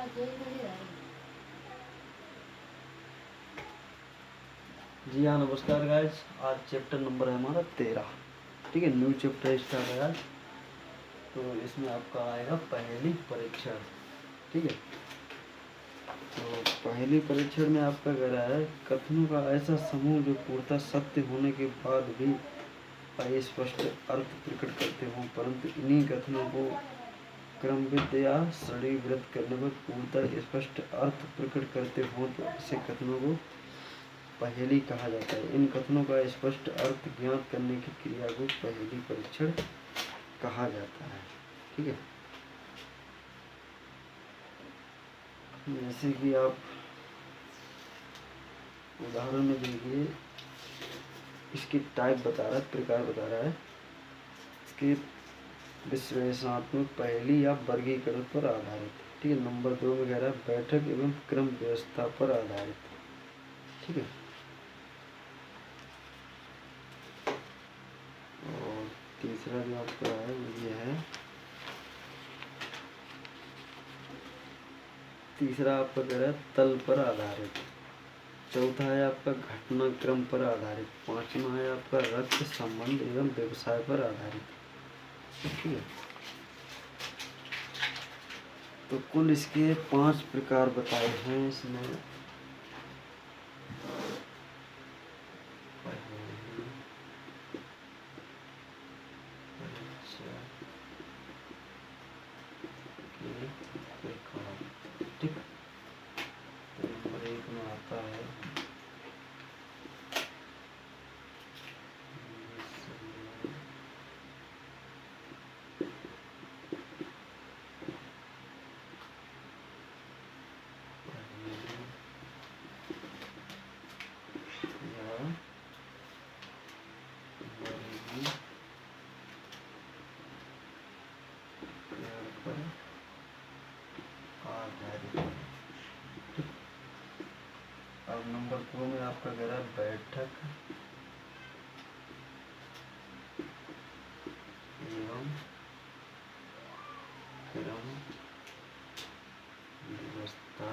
जी हाँ, नमस्कार गाइस। आज चैप्टर नंबर है हमारा 13। ठीक है, न्यू चैप्टर स्टार्ट है आज। तो इसमें आपका आएगा पहेली परीक्षण। ठीक है, तो पहेली परीक्षण में आपका कह रहा है कथनों का ऐसा समूह जो पूर्णतः सत्य होने के बाद भी अस्पष्ट अर्थ प्रकट करते हों, परंतु इन्हीं कथनों को क्रमबद्ध या श्रेणीबद्ध करने पर पूर्णतः स्पष्ट अर्थ प्रकट करते हों तो ऐसे कथनों को पहेली कहा जाता है। इन कथनों का स्पष्ट अर्थ ज्ञात करने की क्रिया को पहेली परीक्षण कहा जाता है। ठीक है, जैसे कि आप उदाहरण में देखिए, इसकी टाइप बता रहा है, प्रकार बता रहा है। इसकी विश्लेषणात्मक पहेली या वर्गीकरण पर आधारित। ठीक है, नंबर 2 में कह रहा है बैठक एवं क्रम व्यवस्था पर आधारित। ठीक है, और तीसरा जो आपका है वो ये है, तीसरा आपका कह रहा है तल पर आधारित। चौथा है आपका घटनाक्रम पर आधारित। पांचवा है आपका रक्त संबंध एवं व्यवसाय पर आधारित। ठीक है, तो कुल इसके 5 प्रकार बताए हैं इसमें। ठीक, तो नंबर 1 में आता है अब नंबर 2 में आपका कह रहा है बैठक एवं क्रम व्यवस्था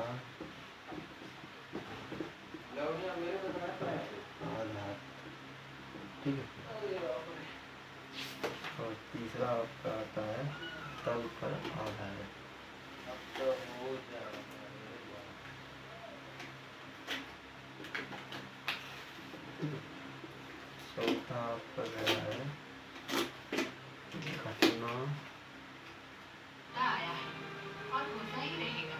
आधार। ठीक है, और तीसरा आपका आता है तल पर आधारित। चौथा आपका कह रहा है घटना आया है और होता ही रहेगा।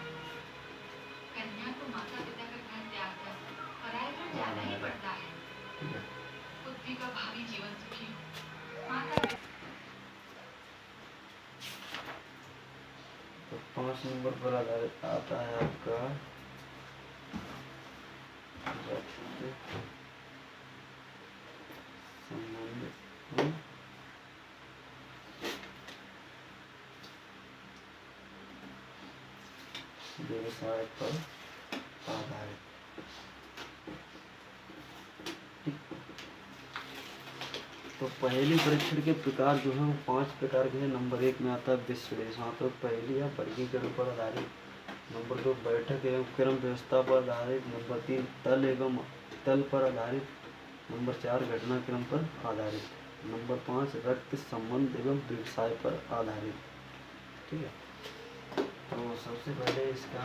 कन्या को माता पिता का घर त्याग कर पराये घर जाना ही पड़ता है। पुत्री का भावी जीवन सुखी हो। माता तो 5 नंबर पर आधारित आता है आपका संबंध व्यवसाय पर आधारित। तो पहेली परीक्षण के प्रकार जो हैं वो 5 प्रकार के हैं। नंबर 1 में आता है विश्लेषणात्मक पहेली या वर्गीकरण पर आधारित। नंबर 2 बैठक एवं क्रम व्यवस्था पर आधारित। नंबर 3 तल एवं तल पर आधारित। नंबर 4 घटनाक्रम पर आधारित। नंबर 5 रक्त संबंध एवं व्यवसाय पर आधारित। ठीक है, तो सबसे पहले इसका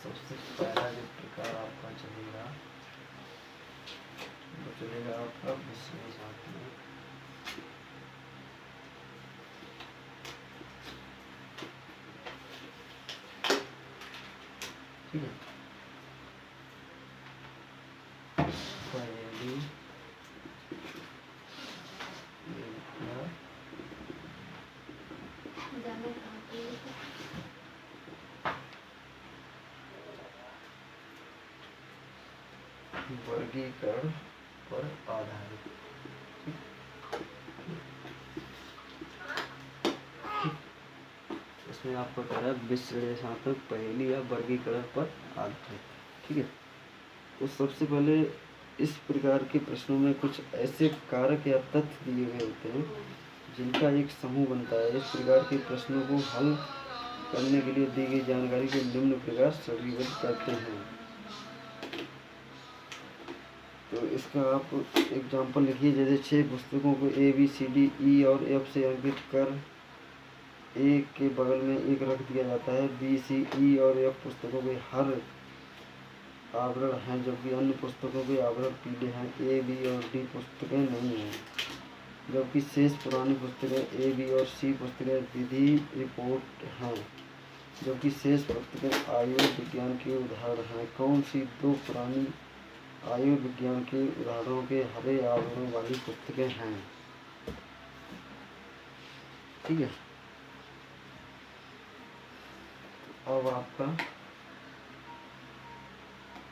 सबसे पहला जो प्रकार आपका चलेगा वो चलेगा आपका विश्लेषणात्मक। ठीक है, पहेली वर्गीकरण पर आधारित। इसमें आपको कह रहा है विश्लेषणात्मक पहेली या वर्गीकरण पर आधारित। ठीक है, तो सबसे पहले इस प्रकार के प्रश्नों में कुछ ऐसे कारक या तथ्य दिए गए होते हैं जिनका एक समूह बनता है। इस प्रकार के प्रश्नों को हल करने के लिए दी गई जानकारी को निम्न प्रकार श्रेणीबद्ध करते हैं। तो इसका आप एग्जाम्पल लिखिए। जैसे 6 पुस्तकों को ABCDE और F से अंकित कर ए के बगल में एक रख दिया जाता है। BCE और F पुस्तकों के हर आवरण हैं, जबकि अन्य पुस्तकों के आवरण पीले हैं। A, B और D पुस्तकें नहीं हैं, जबकि शेष पुरानी पुस्तकें A, B और C पुस्तकें विधि रिपोर्ट हैं, जबकि शेष पुस्तकें आयुर्विज्ञान के उदाहरण हैं। कौन सी 2 पुरानी आयुर्विज्ञान के उदाहरणों के हरे आवरणों वाली पुस्तकें हैं? ठीक है। अब आपका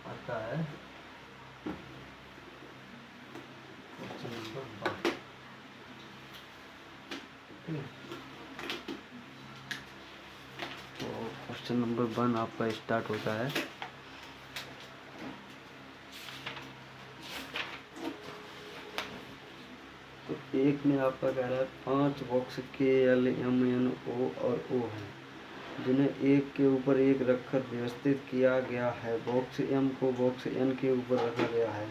आता है क्वेश्चन नंबर 1। तो क्वेश्चन नंबर 1 आपका स्टार्ट होता है। तो एक में आपका कह रहा है 5 box KL, M, N, O और O हैं, जिन्हें एक के ऊपर एक रखकर व्यवस्थित किया गया है। बॉक्स M को बॉक्स N के ऊपर रखा गया है।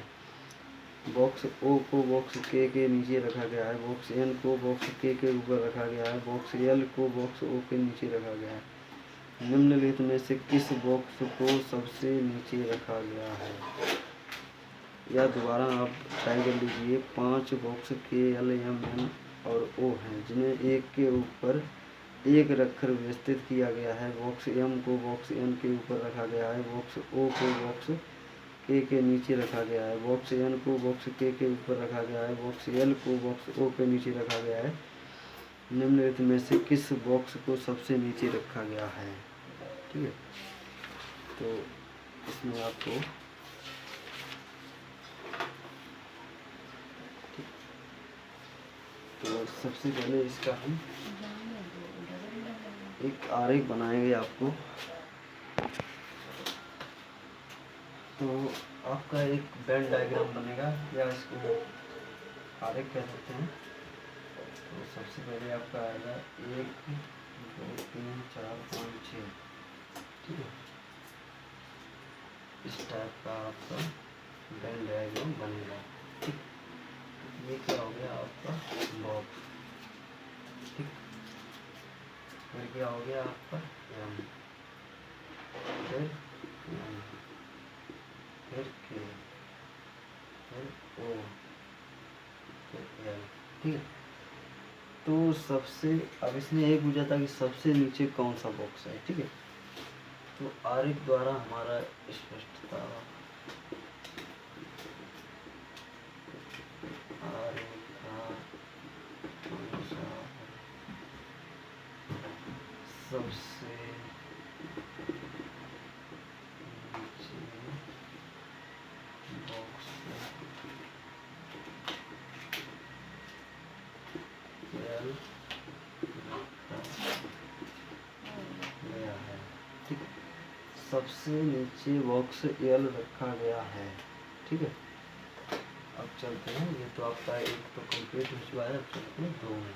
बॉक्स O को बॉक्स K के नीचे रखा गया है। बॉक्स N को बॉक्स K के ऊपर रखा गया है। बॉक्स L को बॉक्स O के नीचे रखा गया है। निम्नलिखित में से किस बॉक्स को सबसे नीचे रखा गया है? या दोबारा आप ट्राई कर लीजिए। 5 बॉक्स KL, M, N और O हैं, जिन्हें एक के ऊपर एक रखकर व्यवस्थित किया गया है। बॉक्स M को बॉक्स N के ऊपर रखा गया है। बॉक्स O को बॉक्स K के नीचे रखा गया है। बॉक्स N को बॉक्स K के ऊपर रखा गया है। बॉक्स L को बॉक्स O के नीचे रखा गया है। निम्नलिखित में से किस बॉक्स को सबसे नीचे रखा गया है? ठीक है। तो इसमें आपको तो सबसे पहले इसका हम एक आरेख बनाएंगे आपको। तो आपका एक वेन डायग्राम बनेगा, या इसको आरेख कह सकते हैं। तो सबसे पहले आपका आएगा 1, 2, 3, 4, 5, 6। ठीक है। इस टाइप का आपका वेन डायग्राम बनेगा। ठीक। ये क्या हो गया आपका बॉक्स। ठीक। फिर क्या हो गया आपका M, फिर N, फिर K, फिर O, फिर L। ठीक है। तो सबसे अब इसमें एक पूछा था कि सबसे नीचे कौन सा बॉक्स है। ठीक है। तो आरेख द्वारा हमारा स्पष्टता सबसे नीचे बॉक्स L गया है। ठीक। सबसे नीचे बॉक्स L रखा गया है। ठीक है। अब चलते हैं। ये तो आपका एक तो कंप्लीट हो चुका है। अब चलते हैं 2 में।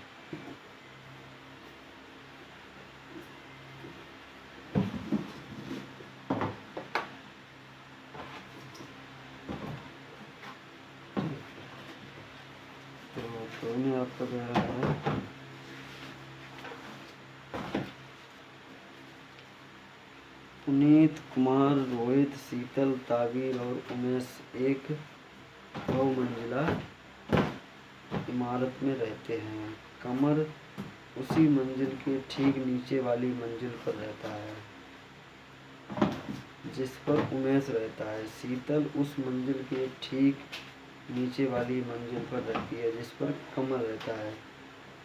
तो में आपका कह रहा है पुनीत, कुमार, रोहित, शीतल, ताबीर और उमेश एक 2 मंजिला इमारत में रहते हैं। कमर उसी मंजिल के ठीक नीचे वाली मंजिल पर रहता है जिस पर उमेश रहता है। शीतल उस मंजिल के ठीक नीचे वाली मंजिल पर रहती है जिस पर कमर रहता है।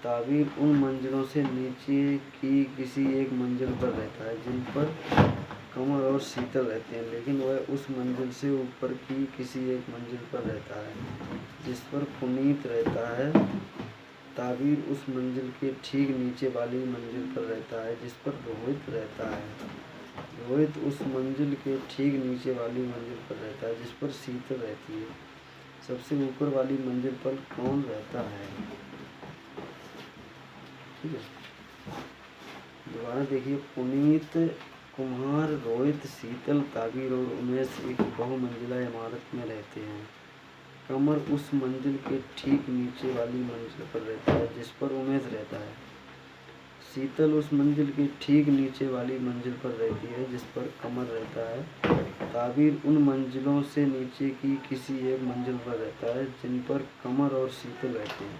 ताबीर उन मंजिलों से नीचे की किसी एक मंजिल पर रहता है जिन पर कमर और शीतल रहते हैं, लेकिन वह उस मंजिल से ऊपर की किसी एक मंजिल पर रहता है जिस पर पुनीत रहता है। ताबीर उस मंजिल के ठीक नीचे वाली मंजिल पर रहता है जिस पर रोहित रहता है। रोहित उस मंजिल के ठीक नीचे वाली मंजिल पर रहता है जिस पर शीतल रहती है। सबसे ऊपर वाली मंजिल पर कौन रहता है? ठीक है। दोबारा देखिए, पुनीत, कुम्हार, रोहित, शीतल, ताबिर और उमेश एक बहुमंजिला इमारत में रहते हैं। कमर उस मंजिल के ठीक नीचे वाली मंजिल पर रहता है जिस पर उमेश रहता है। शीतल उस मंजिल के ठीक नीचे वाली मंजिल पर रहती है जिस पर कमर रहता है। ताबिर उन मंजिलों से नीचे की किसी एक मंजिल पर रहता है जिन पर कमर और शीतल रहते हैं,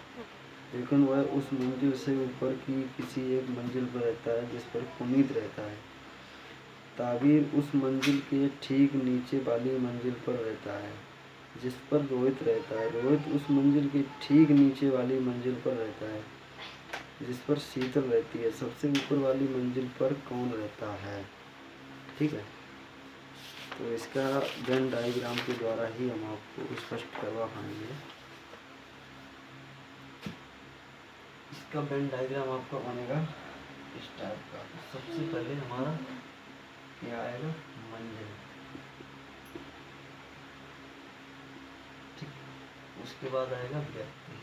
लेकिन वह उस मंजिल से ऊपर की किसी एक मंजिल पर रहता है जिस पर पुनीत रहता है। ताबिर उस मंजिल के ठीक नीचे वाली मंजिल पर रहता है जिस पर रोहित रहता है। रोहित उस मंजिल के ठीक नीचे वाली मंजिल पर रहता है जिस पर शीतल रहती है। सबसे ऊपर वाली मंजिल पर कौन रहता है? ठीक है, तो इसका वेन डायग्राम के द्वारा ही हम आपको स्पष्ट करवा पाएंगे। इसका वेन डायग्राम आपका बनेगा इस टाइप का। सबसे पहले हमारा क्या आएगा? मंजिल, ठीक। उसके बाद आएगा व्यक्ति,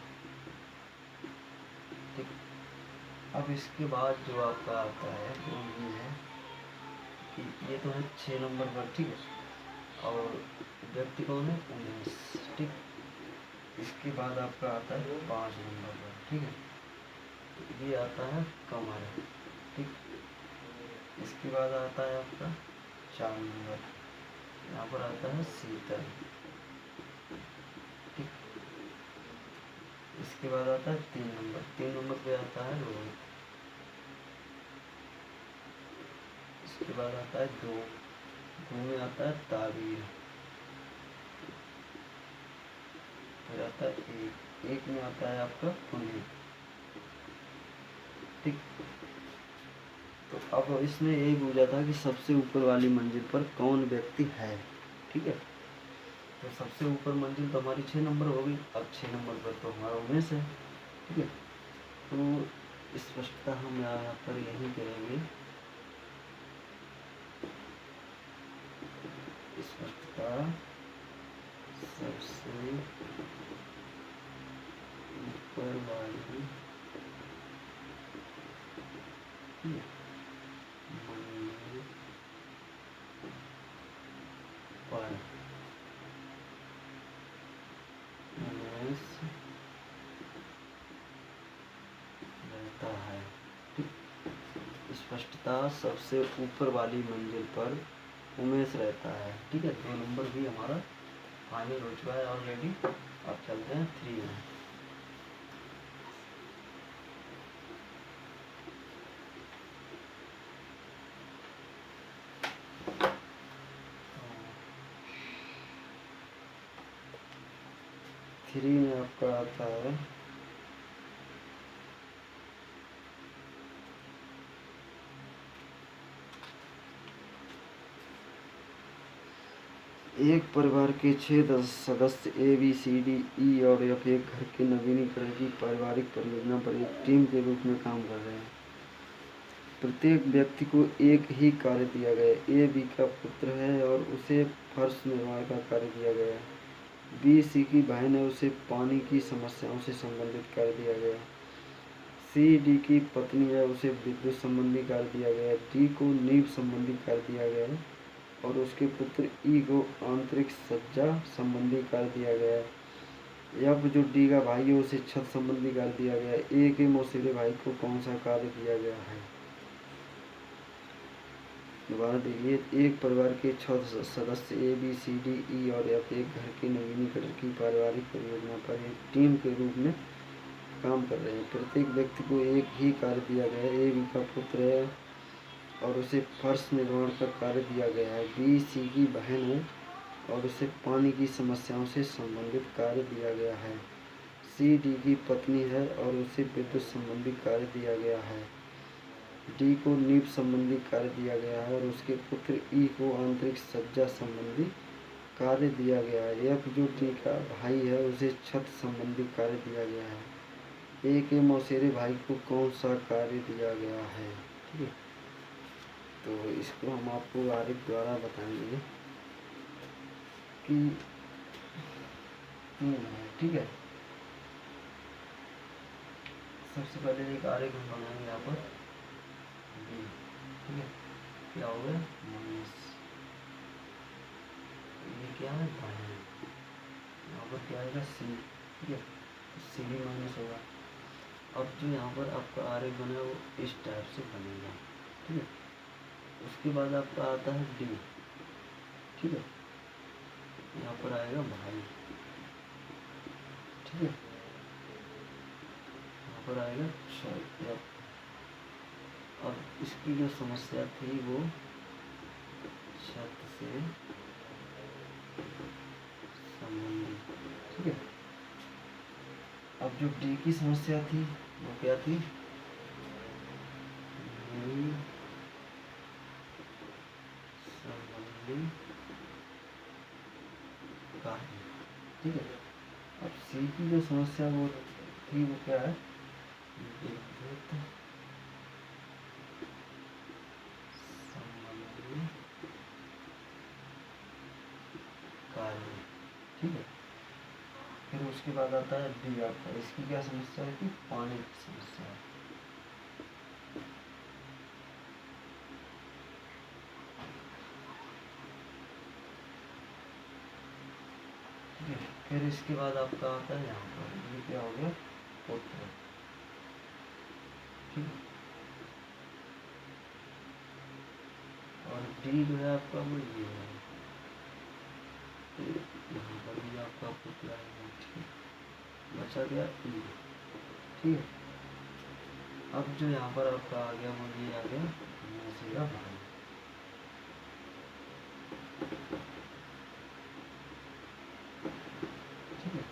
ठीक। अब इसके बाद जो आपका आता है वो ये है कि ये तो है 6 नंबर पर, ठीक है। और व्यक्ति कौन है? उमेश, ठीक। इसके बाद आपका आता है 5 नंबर पर, ठीक है। तो ये आता है कमर, ठीक। इसके बाद आता है आपका 4 नंबर, यहाँ पर आता है शीतल, ठीक। इसके बाद आता है 3 नंबर पे आता है रोहित। इसके बाद आता है 2 में आता है ताबीर। फिर आता है 1 में आता है आपका पुनीत, ठीक। तो अब इसमें यही पूछा था कि सबसे ऊपर वाली मंजिल पर कौन व्यक्ति है, ठीक है। तो सबसे ऊपर मंजिल तो हमारी 6 नंबर हो गई। अब 6 नंबर पर तो हमारा उमेश है, ठीक है। तो स्पष्टता हम यहाँ पर यही करेंगे, स्पष्टता सबसे ऊपर वाली मंजिल पर उमेश रहता है, ठीक। स्पष्टता सबसे ऊपर वाली मंजिल पर उमेश रहता है, ठीक है। 2 नंबर भी हमारा फाइनल हो चुका है ऑलरेडी। अब चलते हैं 3 में। थ्री में आपका आता है एक परिवार के 6 सदस्य ABCDE और F एक घर के नवीनीकरण की पारिवारिक परियोजना पर एक टीम के रूप में काम कर रहे हैं। प्रत्येक व्यक्ति को एक ही कार्य दिया गया है। A B का पुत्र है और उसे फर्श निर्माण का कार्य दिया गया है। B C की बहन है, उसे पानी की समस्याओं से संबंधित कार्य दिया गया है। C D की पत्नी है, उसे विद्युत संबंधी कार्य दिया गया है। D को नींव संबंधी कार्य दिया गया है और उसके पुत्र E को आंतरिक सज्जा संबंधी कार्य दिया गया है। F जो D का भाई है, उसे छत संबंधी कार्य दिया गया है। A के मौसेरे भाई को कौन सा कार्य दिया गया है? दोबारा देखिए, एक परिवार के 6 सदस्य ABCDE और F एक घर के नवीनीकरण की पारिवारिक परियोजना पर एक टीम के रूप में काम कर रहे हैं। प्रत्येक व्यक्ति को एक ही कार्य दिया गया है। A B का पुत्र है और उसे फर्श निर्माण का कार्य दिया गया है। B C की बहन है और उसे पानी की समस्याओं से संबंधित कार्य दिया गया है। C D की पत्नी है और उसे विद्युत संबंधी कार्य दिया गया है। D को नींव संबंधी कार्य दिया गया है और उसके पुत्र E को आंतरिक सज्जा संबंधी कार्य दिया गया है। F जो D का भाई है, उसे छत संबंधी कार्य दिया गया है। A के मौसेरे भाई को कौन सा कार्य दिया गया है, ठीक है। तो इसको हम आपको आरिफ द्वारा बताएंगे कि ठीक है। सबसे पहले एक आरेख हम बनाएंगे यहाँ पर डी, ठीक है। क्या हो गया माइनस, ये क्या है दाहिना, यहाँ पर क्या आएगा सी, ठीक है, सी भी माइनस होगा। अब जो यहाँ पर आपका आरेख बना है वो इस टाइप से बनेगा, ठीक है। उसके बाद आपका आता है डी, ठीक है, यहाँ पर आएगा भाई, ठीक है, यहाँ पर आएगा सॉरी। अब इसकी जो समस्या थी वो छत से संबंधित, ठीक है। अब जो डी की समस्या थी वो क्या थी, संबंधी कार्य, ठीक है। अब सी की जो समस्या वो थी वो क्या है, विद्युत संबंधी कार्य, ठीक है। फिर उसके बाद आता है डी आपका, इसकी क्या समस्या है कि पानी की समस्या है, ठीक है। फिर इसके बाद आपका आता है यहाँ पर, ये क्या हो गया पुत्र, ठीक है। और डी जो है आपका वो ये है, तो यहाँ पर भी आपका पुत्र आएगा, ठीक है। बचा गया ई, ठीक है। अब जो यहाँ पर आपका आ गया वो ये आ गया सीधा भाई, ठीक है।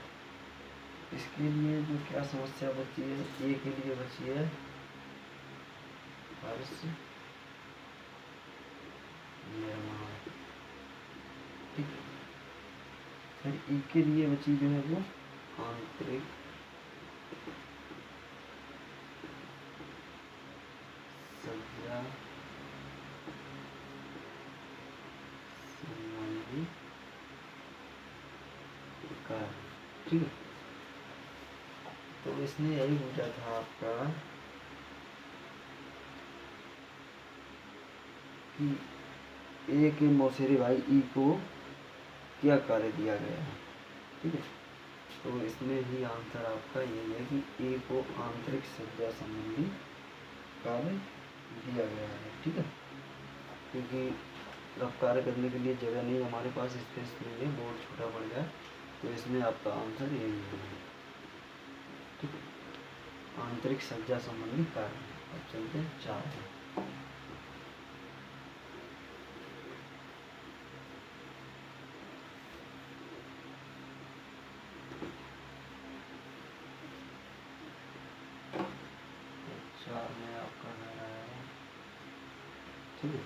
इसके लिए जो क्या समस्या बची है, ए के लिए बची है फर्श निर्माण, ठीक है। फिर ई के लिए बची जो है वो आंतरिक सज्जा संबंधी कार्य, ठीक है। तो इसने यही पूछा था आपका कि ए के मौसेरे भाई ई को क्या कार्य दिया गया है, ठीक है। तो इसमें ही आंसर आपका यही है कि ए को आंतरिक सज्जा संबंधी कार्य दिया गया है, ठीक है। क्योंकि अब कार्य करने के लिए जगह नहीं, हमारे पास स्पेस नहीं है, बहुत छोटा पड़ गया, तो इसमें आपका आंसर यही है, ठीक है। आंतरिक सज्जा संबंधी कार्य। अब चलते हैं 4 में। तो 4 में आपका है, ठीक है।